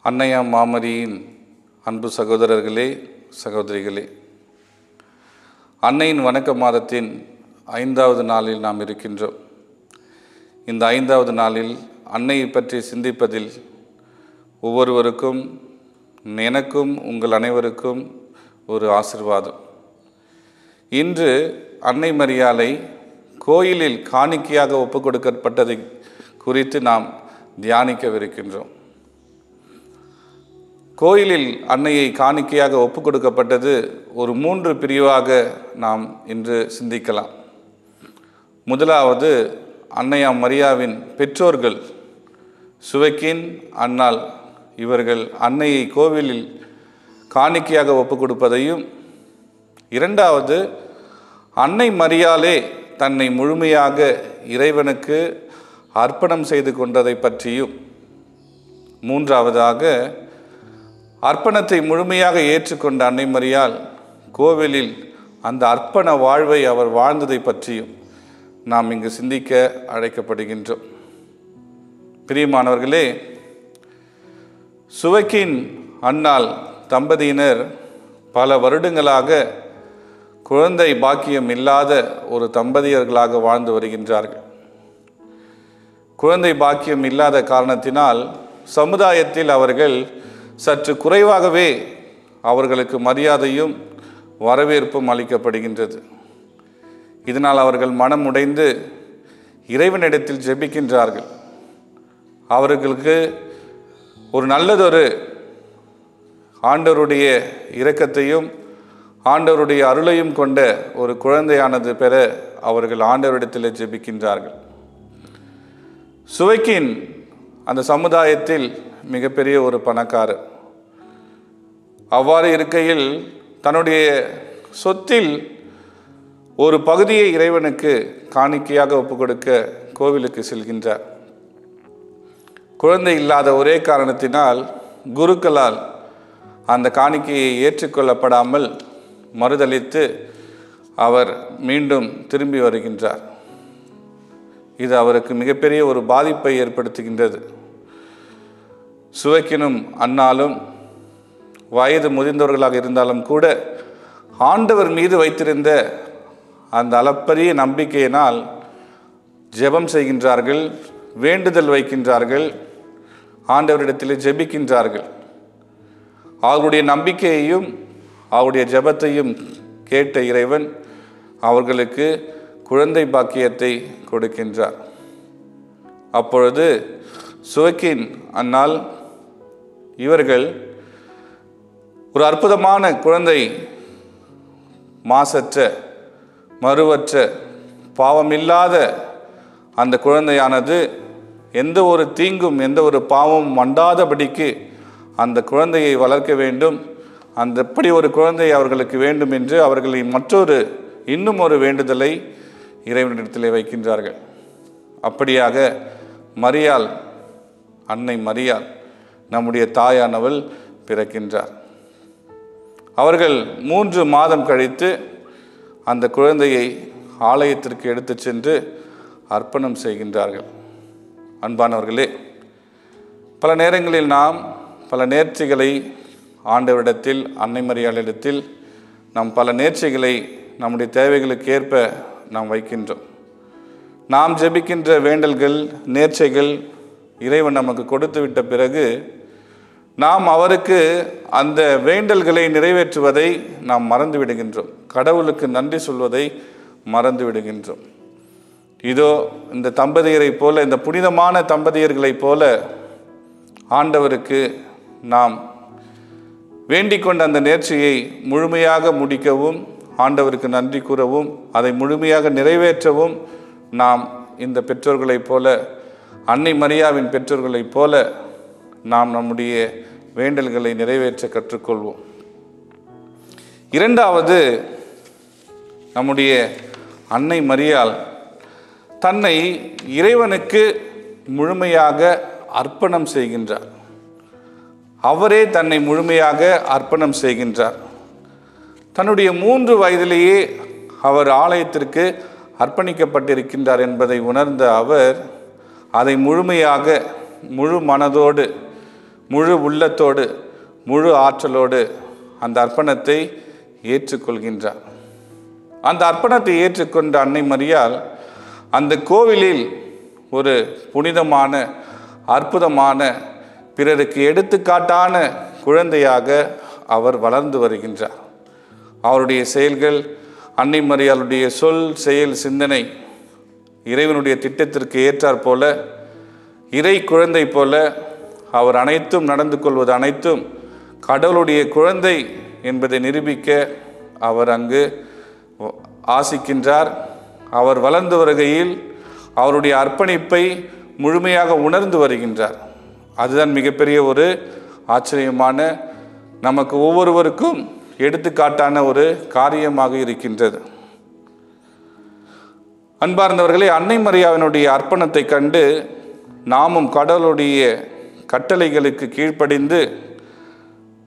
அன்னையாம் மாமரியின் அன்பு சகோதரர்களே, சகோதரிகளே, அன்னையின் வணக்க மாதத்தின் 5வது நாளில் நாம் இருக்கின்றோம். இந்த 5வது நாளில் அன்னையை பற்றி சிந்திப்பதில் ஒவ்வொருவருக்கும், எனக்கும், உங்கள் அனைவருக்கும் ஒரு ஆசீர்வாதம். இன்று அன்னை மரியாளை கோயிலில் காணிக்கையாக ஒப்புக் கொடுக்கப்பட்டதை குறித்து நாம் தியானிக்கவிருக்கின்றோம். கோயிலில் அன்னையை காணிக்கையாக ஒப்புக் கொடுக்கப்பட்டது ஒரு 3 பிரிவாக நாம் இன்று சிந்திக்கலாம். முதலாவது, அன்னையாம் மரியாவின் பெற்றோர்கள் சுவைக்கின், அன்னாள் இவர்கள் அன்னையை கோவிலில் காணிக்கையாக ஒப்புக் கொடுப்பதையும், இரண்டாவது, அன்னை மரியாளே தன்னை முழுமையாக இறைவனுக்கு அர்ப்பணம் செய்து கொண்டதை பற்றியும், மூன்றாவதாக, அர்ப்பணத்தை முழுமையாக ஏற்றுக்கொண்ட அன்னை மரியாள் கோவிலில் அந்த அர்ப்பண வாழ்வை அவர் வாழ்ந்ததை பற்றியும் நாம் இங்கு சிந்திக்க அழைக்கப்படுகின்றோம். பிரியமானவர்களே, சுவைக்கின் அன்னாள் தம்பதியினர் பல வருடங்களாக குழந்தை பாக்கியம் இல்லாத ஒரு தம்பதியர்களாக வாழ்ந்து வருகின்றார்கள். குழந்தை பாக்கியம் இல்லாத காரணத்தினால் சமுதாயத்தில் அவர்கள் சற்று குறைவாகவே அவர்களுக்கு மரியாதையும் வரவேற்பும் அளிக்கப்படுகின்றது. இதனால் அவர்கள் மனம் உடைந்து இறைவனிடத்தில் ஜெபிக்கின்றார்கள். அவர்களுக்கு ஒரு நல்லதொரு ஆண்டவருடைய இரக்கத்தையும் ஆண்டவருடைய அருளையும் கொண்ட ஒரு குழந்தையானது பெற அவர்கள் ஆண்டவரிடத்தில் ஜெபிக்கின்றார்கள். சுவைக்கின் அந்த சமுதாயத்தில் மிகப்பெரிய ஒரு பணக்காரர். அவ்வாறு இருக்கையில் தன்னுடைய சொத்தில் ஒரு பகுதியை இறைவனுக்கு காணிக்கையாக ஒப்புக் கொடுக்க கோவிலுக்கு செல்கின்றார். குழந்தை இல்லாத ஒரே காரணத்தினால் குருக்களால் அந்த காணிக்கையை ஏற்றுக்கொள்ளப்படாமல் மறுதலித்து அவர் மீண்டும் திரும்பி வருகின்றார். இது அவருக்கு மிகப்பெரிய ஒரு பாதிப்பை ஏற்படுத்துகின்றது. சுவைக்கினும் அன்னாலும் வயது முதிர்ந்தவர்களாக இருந்தாலும் கூட ஆண்டவர் மீது வைத்திருந்த அந்த அளப்பரிய நம்பிக்கையினால் ஜெபம் செய்கின்றார்கள், வேண்டுதல் வைக்கின்றார்கள், ஆண்டவரிடத்தில் ஜெபிக்கின்றார்கள். அவர்களுடைய நம்பிக்கையையும் அவருடைய ஜெபத்தையும் கேட்ட இறைவன் அவர்களுக்கு குழந்தை பாக்கியத்தை கொடுக்கின்றார். அப்பொழுது சுவைக்கின் அன்னாள் இவர்கள் ஒரு அற்புதமான குழந்தை, மாசற்ற, மறுவற்ற, பாவமில்லாத அந்த குழந்தையானது எந்த ஒரு தீங்கும் எந்த ஒரு பாவமும் அண்டாதபடிக்கு அந்த குழந்தையை வளர்க்க வேண்டும், எப்படி ஒரு குழந்தை அவர்களுக்கு வேண்டும் என்று அவர்களின் இன்னும் ஒரு வேண்டுதலை இறைவனிடத்திலே வைக்கின்றார்கள். அப்படியாக மரியாள், அன்னை மரியாள் நம்முடைய தாயானவள் பிறக்கின்றார். அவர்கள் 3 மாதம் கழித்து அந்த குழந்தையை ஆலயத்திற்கு எடுத்து சென்று அர்ப்பணம் செய்கின்றார்கள். அன்பானவர்களே, பல நேரங்களில் நாம் பல நேர்ச்சிகளை ஆண்டவரிடத்தில், அன்னை மரியாளிடத்தில் நாம் பல நேர்ச்சிகளை நம்முடைய தேவைகளுக்கு ஏற்ப நாம் வைக்கின்றோம். நாம் ஜெபிக்கின்ற வேண்டல்கள், நேர்ச்சைகள் இறைவன் நமக்கு கொடுத்து விட்ட பிறகு நாம் அவருக்கு அந்த வேண்டல்களை நிறைவேற்றுவதை நாம் மறந்து விடுகின்றோம். கடவுளுக்கு நன்றி சொல்வதை மறந்து விடுகின்றோம். இதோ இந்த தம்பதியரை போல, இந்த புனிதமான தம்பதியர்களைப் போல ஆண்டவருக்கு நாம் வேண்டிக் கொண்ட அந்த நேர்ச்சியை முழுமையாக முடிக்கவும், ஆண்டவருக்கு நன்றி கூறவும், அதை முழுமையாக நிறைவேற்றவும் நாம் இந்த பெற்றோர்களைப் போல, அன்னை மரியாவின் பெற்றோர்களைப் போல நாம் நம்முடைய வேண்டல்களை நிறைவேற்ற கற்றுக்கொள்வோம். இரண்டாவது, நம்முடைய அன்னை மரியாள் தன்னை இறைவனுக்கு முழுமையாக அர்ப்பணம் செய்கின்றார். அவரே தன்னை முழுமையாக அர்ப்பணம் செய்கின்றார். தன்னுடைய 3 வயதிலேயே அவர் ஆலயத்திற்கு அர்ப்பணிக்கப்பட்டிருக்கின்றார் என்பதை உணர்ந்த அவர் அதை முழுமையாக, முழு மனதோடு, முழு உள்ளத்தோடு முழு ஆற்றலோடு அந்த அர்ப்பணத்தை ஏற்றுக்கொள்கின்றார். அந்த அர்ப்பணத்தை ஏற்றுக்கொண்ட அன்னை மரியாள் அந்த கோவிலில் ஒரு புனிதமான அற்புதமான பிறருக்கு எடுத்துக்காட்டான குழந்தையாக அவர் வளர்ந்து வருகின்றார். அவருடைய செயல்கள், அன்னை மரியாளுடைய சொல் செயல் சிந்தனை இறைவனுடைய திட்டத்திற்கு ஏற்றாற் போல, இறை குழந்தை போல அவர் அனைத்தும் நடந்து கொள்வது அனைத்தும் கடவுளுடைய குழந்தை என்பதை நிரூபிக்க அவர் அங்கு ஆசிக்கின்றார். அவர் வளர்ந்து வருகையில் அவருடைய அர்ப்பணிப்பை முழுமையாக உணர்ந்து வருகின்றார். அதுதான் மிகப்பெரிய ஒரு ஆச்சரியமான, நமக்கு ஒவ்வொருவருக்கும் எடுத்துக்காட்டான ஒரு காரியமாக இருக்கின்றது. அன்பார்ந்தவர்களே, அன்னை மரியாவினுடைய அர்ப்பணத்தை கண்டு நாமும் கடவுளுடைய கட்டளைகளுக்கு கீழ்ப்படிந்து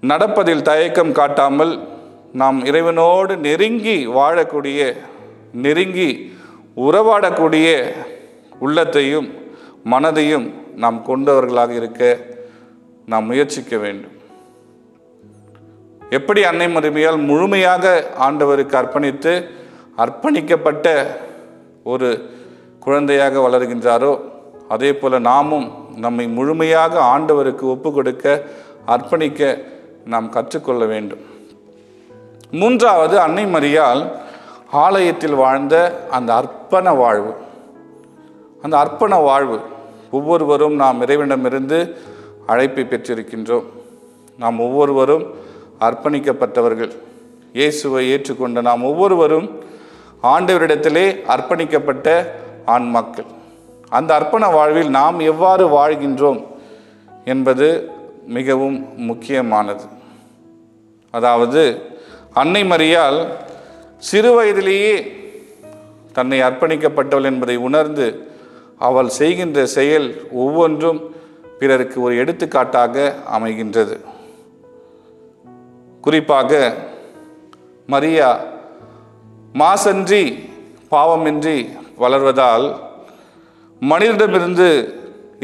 நடப்பதில் தயக்கம் காட்டாமல் நாம் இறைவனோடு நெருங்கி வாழக்கூடிய, நெருங்கி உறவாடக்கூடிய உள்ளத்தையும் மனதையும் நாம் கொண்டவர்களாக இருக்க நாம் முயற்சிக்க வேண்டும். எப்படி அன்னை மரியாள் முழுமையாக ஆண்டவருக்கு அர்ப்பணித்து அர்ப்பணிக்கப்பட்ட ஒரு குழந்தையாக வளர்கின்றாரோ, அதே போல நாமும் நம்மை முழுமையாக ஆண்டவருக்கு ஒப்பு கொடுக்க அர்ப்பணிக்க நாம் கற்றுக்கொள்ள வேண்டும். மூன்றாவது, அன்னை மரியாள் ஆலயத்தில் வாழ்ந்த அந்த அர்ப்பண வாழ்வு. அந்த அர்ப்பண வாழ்வு ஒவ்வொருவரும் நாம் இறைவனிடமிருந்து அழைப்பை பெற்றிருக்கின்றோம். நாம் ஒவ்வொருவரும் அர்ப்பணிக்கப்பட்டவர்கள். இயேசுவை ஏற்றுக்கொண்ட நாம் ஒவ்வொருவரும் ஆண்டவரிடத்திலே அர்ப்பணிக்கப்பட்ட ஆன்மாக்கள். அந்த அர்ப்பண வாழ்வில் நாம் எவ்வாறு வாழ்கின்றோம் என்பது மிகவும் முக்கியமானது. அதாவது அன்னை மரியாள் சிறு வயதிலேயே தன்னை அர்ப்பணிக்கப்பட்டவள் என்பதை உணர்ந்து அவள் செய்கின்ற செயல் ஒவ்வொன்றும் பிறருக்கு ஒரு எடுத்துக்காட்டாக அமைகின்றது. குறிப்பாக மரியா மாசன்றி பாவமின்றி வளர்வதால் மனிதனிடமிருந்து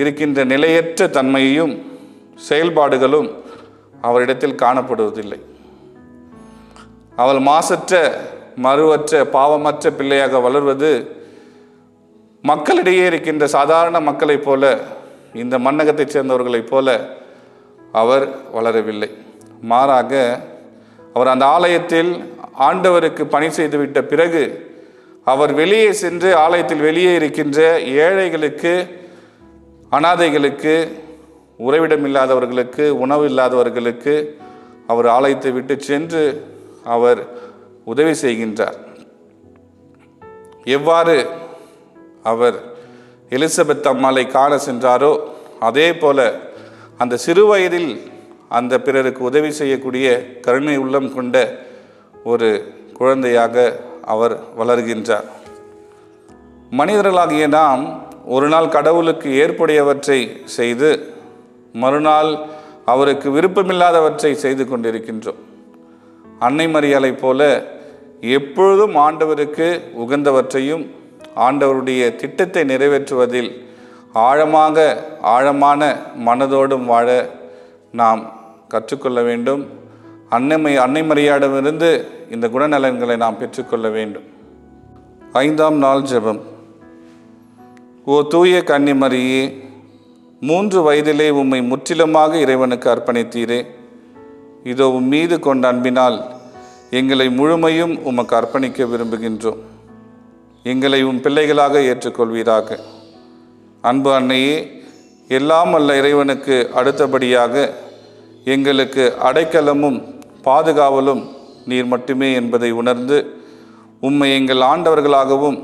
இருக்கின்ற நிலையற்ற தன்மையும் செயல்பாடுகளும் அவரிடத்தில் காணப்படுவதில்லை. அவள் மாசற்ற மறுவற்ற பாவமற்ற பிள்ளையாக வளர்வது மக்களிடையே இருக்கின்ற சாதாரண மக்களைப் போல, இந்த மன்னகத்தைச் சேர்ந்தவர்களைப் போல அவர் வளரவில்லை. மாறாக அவர் அந்த ஆலயத்தில் ஆண்டவருக்கு பணி செய்துவிட்ட பிறகு அவர் வெளியே சென்று ஆலயத்தில் வெளியே இருக்கின்ற ஏழைகளுக்கு, அனாதைகளுக்கு, உறைவிடம் இல்லாதவர்களுக்கு, உணவு இல்லாதவர்களுக்கு அவர் ஆலயத்தை விட்டு சென்று அவர் உதவி செய்கின்றார். எவ்வாறு அவர் எலிசபெத் அம்மாளை காண சென்றாரோ, அதே போல அந்த சிறு வயதில் அந்த பிறருக்கு உதவி செய்யக்கூடிய கருணை உள்ளம் கொண்ட ஒரு குழந்தையாக அவர் வளர்கின்றார். மனிதர்களாகிய நாம் ஒரு நாள் கடவுளுக்கு ஏற்புடையவற்றை செய்து மறுநாள் அவருக்கு விருப்பமில்லாதவற்றை செய்து கொண்டிருக்கின்றோம். அன்னை மரியாளை போல எப்பொழுதும் ஆண்டவருக்கு உகந்தவற்றையும் ஆண்டவருடைய திட்டத்தை நிறைவேற்றுவதில் ஆழமான மனதோடும் வாழ நாம் கற்றுக்கொள்ள வேண்டும். அன்னை மரியாளிடமிருந்து இந்த குணநலன்களை நாம் பெற்றுக்கொள்ள வேண்டும். 5ஆம் நாள் ஜெபம். ஓ தூய கன்னி மரியே, 3 வயதிலே உம்மை முற்றிலுமாக இறைவனுக்கு அர்ப்பணித்தீரே. இதோ உம் மீது கொண்ட அன்பினால் எங்களை முழுமையும் உமக்கு அர்ப்பணிக்க விரும்புகின்றோம். எங்களை உம் பிள்ளைகளாக ஏற்றுக்கொள்வீராக. அன்பு அன்னையே, எல்லாம் அல்ல இறைவனுக்கு அடுத்தபடியாக எங்களுக்கு அடைக்கலமும் பாதுகாவலும் நீர் மட்டுமே என்பதை உணர்ந்து உம்மை எங்கள் ஆண்டவர்களாகவும்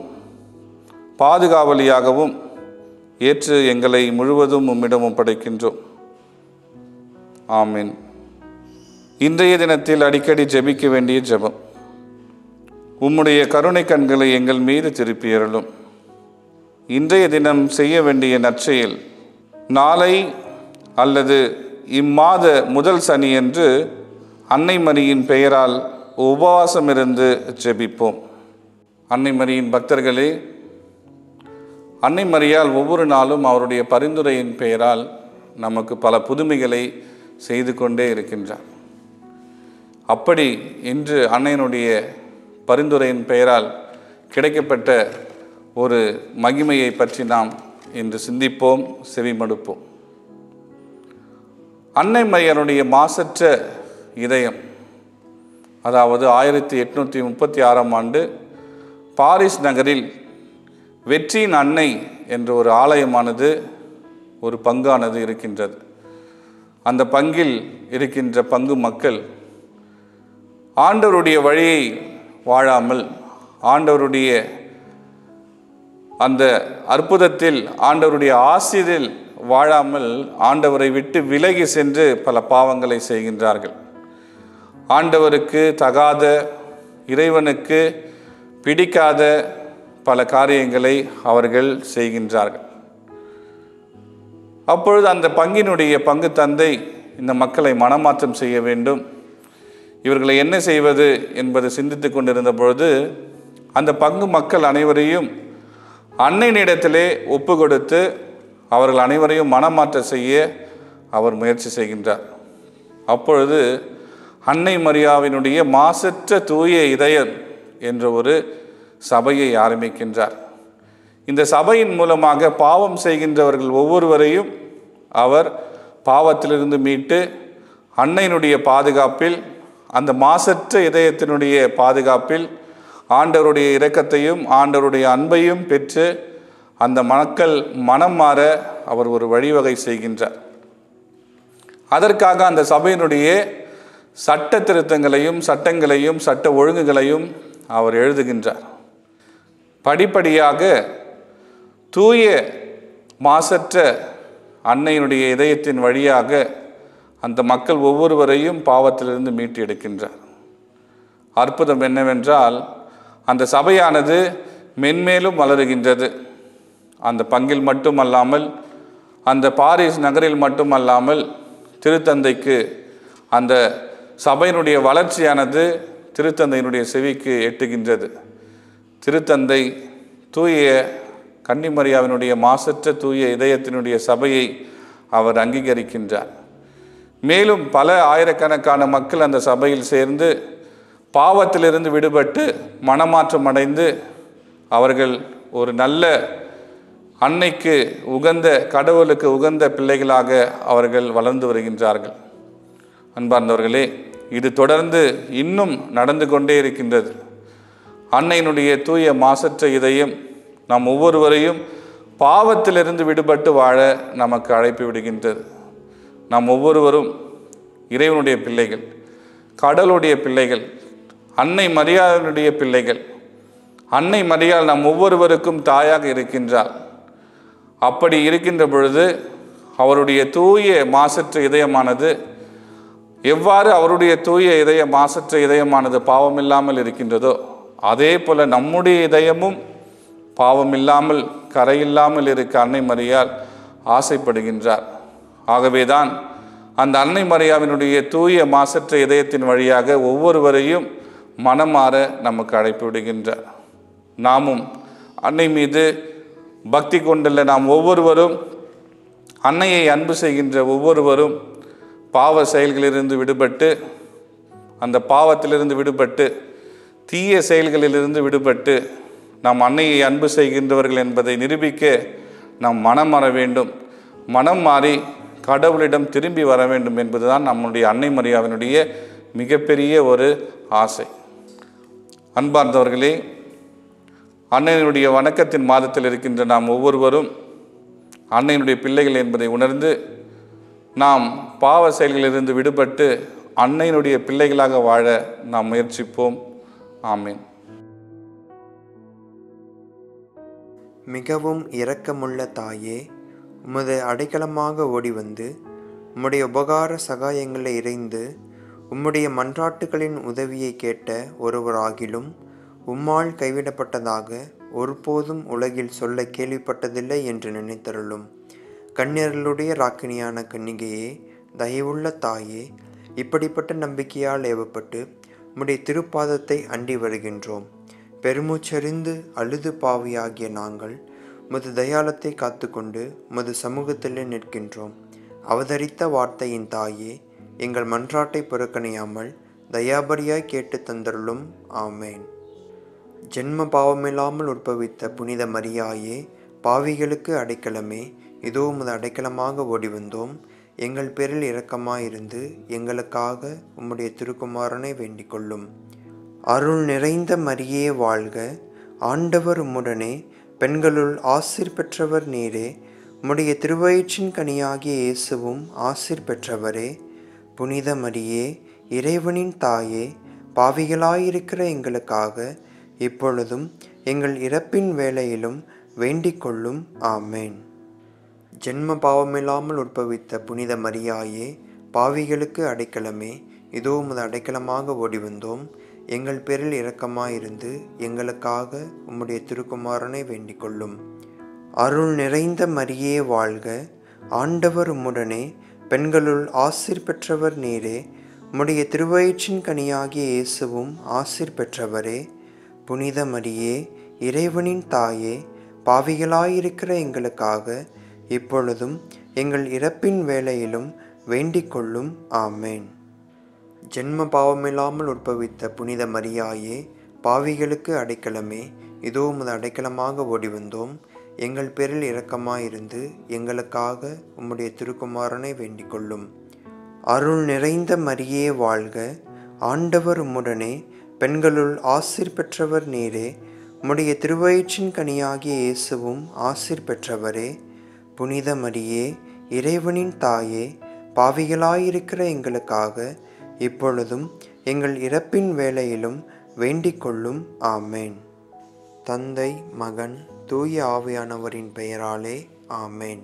பாதுகாவலியாகவும் ஏற்று எங்களை முழுவதும் உம்மிடம் ஒப்படைக்கின்றோம். ஆமீன். இன்றைய தினத்தில் அடிக்கடி ஜெபிக்க வேண்டிய ஜெபம். உம்முடைய கருணை கண்களை எங்கள் மீது திருப்பி அருளும். இன்றைய தினம் செய்ய வேண்டிய நற்செயல். நாளை அல்லது இம்மாத முதல் சனியன்று அன்னை மரியின் பெயரால் உபவாசம் இருந்து ஜெபிப்போம். அன்னை மரியின் பக்தர்களே, அன்னை மரியாள் ஒவ்வொரு நாளும் அவருடைய பரிந்துரையின் பெயரால் நமக்கு பல புதுமைகளை செய்து கொண்டே இருக்கின்றார். அப்படி இன்று அன்னையினுடைய பரிந்துரையின் பெயரால் கிடைக்கப்பட்ட ஒரு மகிமையை பற்றி நாம் இன்று சிந்திப்போம், செவிமடுப்போம். அன்னை மரியாளுடைய மாசற்ற இதயம், அதாவது 1836ஆம் ஆண்டு பாரிஸ் நகரில் வெற்றியின் அன்னை என்ற ஒரு ஆலயமானது, ஒரு பங்கானது இருக்கின்றது. அந்த பங்கில் இருக்கின்ற பங்கு மக்கள் ஆண்டவருடைய வழியை வாழாமல், ஆண்டவருடைய அந்த அற்புதத்தில், ஆண்டவருடைய ஆசீரில் வாழாமல் ஆண்டவரை விட்டு விலகி சென்று பல பாவங்களை செய்கின்றார்கள். ஆண்டவருக்கு தகாத, இறைவனுக்கு பிடிக்காத பல காரியங்களை அவர்கள் செய்கின்றார்கள். அப்பொழுது அந்த பங்கினுடைய பங்கு தந்தை இந்த மக்களை மனமாற்றம் செய்ய வேண்டும், இவர்களை என்ன செய்வது என்பது சிந்தித்து கொண்டிருந்த பொழுது அந்த பங்கு மக்கள் அனைவரையும் அன்னையினிடத்திலே ஒப்பு கொடுத்து அவர்கள் அனைவரையும் மனமாற்றம் செய்ய அவர் முயற்சி செய்கின்றார். அப்பொழுது அன்னை மரியாவினுடைய மாசற்ற தூய இதயம் என்ற ஒரு சபையை ஆரம்பிக்கின்றார். இந்த சபையின் மூலமாக பாவம் செய்கின்றவர்கள் ஒவ்வொருவரையும் அவர் பாவத்திலிருந்து மீட்டு அன்னையினுடைய பாதுகாப்பில், அந்த மாசற்ற இதயத்தினுடைய பாதுகாப்பில் ஆண்டவருடைய இரக்கத்தையும் ஆண்டவருடைய அன்பையும் பெற்று அந்த மக்கள் மனம் மாற அவர் ஒரு வழிவகை செய்கின்றார். அதற்காக அந்த சபையினுடைய சட்ட திருத்தங்களையும் சட்டங்களையும் சட்ட ஒழுங்குகளையும் அவர் எழுதுகின்றார். படிப்படியாக தூய மாசற்ற அன்னையினுடைய இதயத்தின் வழியாக அந்த மக்கள் ஒவ்வொருவரையும் பாவத்திலிருந்து மீட்டு எடுக்கின்றார். அற்புதம் என்னவென்றால், அந்த சபையானது மென்மேலும் வளருகின்றது. அந்த பங்கில் மட்டுமல்லாமல், அந்த பாரிஸ் நகரில் மட்டுமல்லாமல், திருத்தந்தைக்கு அந்த சபையினுடைய வளர்ச்சியானது திருத்தந்தையினுடைய செவிக்கு எட்டுகின்றது. திருத்தந்தை தூய கன்னிமரியாவினுடைய மாசற்ற தூய இதயத்தினுடைய சபையை அவர் அங்கீகரிக்கின்றார். மேலும் பல ஆயிரக்கணக்கான மக்கள் அந்த சபையில் சேர்ந்து பாவத்திலிருந்து விடுபட்டு மனமாற்றம் அடைந்து அவர்கள் ஒரு நல்ல அன்னைக்கு உகந்த, கடவுளுக்கு உகந்த பிள்ளைகளாக அவர்கள் வளர்ந்து வருகின்றார்கள். அன்பார்ந்தவர்களே, இது தொடர்ந்து இன்னும் நடந்து கொண்டே இருக்கின்றது. அன்னையினுடைய தூய மாசற்ற இதயம் நாம் ஒவ்வொருவரையும் பாவத்திலிருந்து விடுபட்டு வாழ நமக்கு அழைப்பு விடுகின்றது. நாம் ஒவ்வொருவரும் இறைவனுடைய பிள்ளைகள், கடவுளுடைய பிள்ளைகள், அன்னை மரியாளுடைய பிள்ளைகள். அன்னை மரியாள் நம் ஒவ்வொருவருக்கும் தாயாக இருக்கின்றாள். அப்படி இருக்கின்ற பொழுது அவருடைய தூய மாசற்ற இதயமானது, எவ்வாறு அவருடைய தூய இதய மாசற்ற இதயமானது பாவமில்லாமல் இருக்கின்றதோ, அதே போல நம்முடைய இதயமும் பாவமில்லாமல், கரையில்லாமல் இருக்க அன்னை மரியாள் ஆசைப்படுகின்றார். ஆகவேதான் அந்த அன்னை மரியாவினுடைய தூய மாசற்ற இதயத்தின் வழியாக ஒவ்வொருவரையும் மனமாற நமக்கு அழைப்பு விடுகின்றார். நாமும் அன்னை மீது பக்தி கொண்டுள்ள நாம் ஒவ்வொருவரும், அன்னையை அன்பு செய்கின்ற ஒவ்வொருவரும் பாவ செயல்களிலிருந்து விடுபட்டு, அந்த பாவத்திலிருந்து விடுபட்டு, தீய செயல்களிலிருந்து விடுபட்டு நாம் அன்னையை அன்பு செய்கின்றவர்கள் என்பதை நிரூபிக்க நாம் மனம் மாற வேண்டும். மனம் மாறி கடவுளிடம் திரும்பி வர வேண்டும் என்பதுதான் நம்முடைய அன்னை மரியாவினுடைய மிகப்பெரிய ஒரு ஆசை. அன்பார்ந்தவர்களே, அன்னையினுடைய வணக்கத்தின் மாதத்தில் இருக்கின்ற நாம் ஒவ்வொருவரும் அன்னையினுடைய பிள்ளைகள் என்பதை உணர்ந்து நாம் பாவ செயல்களிலிருந்து விடுபட்டு அன்னையினுடைய பிள்ளைகளாக வாழ நாம் முயற்சிப்போம். ஆமீன். மிகவும் இரக்கமுள்ள தாயே, உமது அடைக்கலமாக ஓடி வந்து உம்முடைய உபகார சகாயங்களை இறைந்து உம்முடைய மன்றாட்டுகளின் உதவியை கேட்ட ஒருவராகிலும் உம்மால் கைவிடப்பட்டதாக ஒருபோதும் உலகில் சொல்ல கேள்விப்பட்டதில்லை என்று நினைத்தருளும். கன்னியர்களுடைய ராக்கினியான கன்னிகையே, தயவுள்ள தாயே, இப்படிப்பட்ட நம்பிக்கையால் ஏவப்பட்டு உம்முடைய திருப்பாதத்தை அண்டி வருகின்றோம். பெருமூச்சறிந்து அழுது பாவியாகிய நாங்கள் உமது தயாளத்தை காத்து கொண்டு உமது சமூகத்திலே நிற்கின்றோம். அவதரித்த வார்த்தையின் தாயே, எங்கள் மன்றாட்டை புறக்கணியாமல் தயாபரியாய் கேட்டு தந்தருளும். ஆமேன். ஜென்ம பாவமில்லாமல் உற்பவித்த புனித மரியாயே, பாவிகளுக்கு அடைக்கலமே, இதோ உமது அடைக்கலமாக ஓடி வந்தோம். எங்கள் பேரில் இரக்கமாயிருந்து எங்களுக்காக உம்முடைய திருக்குமாரனை வேண்டிக் கொள்ளும். அருள் நிறைந்த மரியே வாழ்க, ஆண்டவர் உம்முடனே, பெண்களுள் ஆசீர் பெற்றவர் நீரே. உம்முடைய திருவயிற்றின் கனியாகிய இயேசுவும் ஆசீர் பெற்றவரே. புனித மரியே, இறைவனின் தாயே, பாவிகளாயிருக்கிற எங்களுக்காக இப்பொழுதும் எங்கள் இறப்பின் வேளையிலும் வேண்டிக் கொள்ளும். ஆமேன். ஜென்ம பாவமில்லாமல் உற்பவித்த புனித மரியாயே, பாவிகளுக்கு அடைக்கலமே, இதோ உமது அடைக்கலமாக ஓடி வந்தோம். எங்கள் பேரில் இரக்கமாயிருந்து எங்களுக்காக உம்முடைய திருக்குமாரனை வேண்டிக் கொள்ளும். அருள் நிறைந்த மரியே வாழ்க, ஆண்டவர் உம்முடனே, பெண்களுள் ஆசீர் பெற்றவர் நீரே. உம்முடைய திருவயிற்றின் கனியாகிய இயேசுவும் ஆசீர் பெற்றவரே. புனித மரியே, இறைவனின் தாயே, பாவிகளாயிருக்கிற எங்களுக்காக இப்பொழுதும் எங்கள் இறப்பின் வேளையிலும் வேண்டிக் கொள்ளும். ஆமேன். ஜென்ம பாவமில்லாமல் உற்பவித்த புனித மரியாயே, பாவிகளுக்கு அடைக்கலமே, இதோ உமது அடைக்கலமாக ஓடி வந்தோம். எங்கள் பேரில் இரக்கமாயிருந்து எங்களுக்காக உம்முடைய திருக்குமாரனை வேண்டிக் கொள்ளும். அருள் நிறைந்த மரியே வாழ்க, ஆண்டவர் உம்முடனே, பெண்களுள் ஆசீர் பெற்றவர் நீரே. உம்முடைய திருவயிற்றின் கனியாகிய இயேசுவும் ஆசீர் பெற்றவரே. புனித மரியே, இறைவனின் தாயே, பாவிகளாயிருக்கிற எங்களுக்காக இப்பொழுதும் எங்கள் இறப்பின் வேளையிலும் வேண்டிக் கொள்ளும். ஆமேன். தந்தை, மகன், தூய ஆவியானவரின் பெயராலே. ஆமேன்.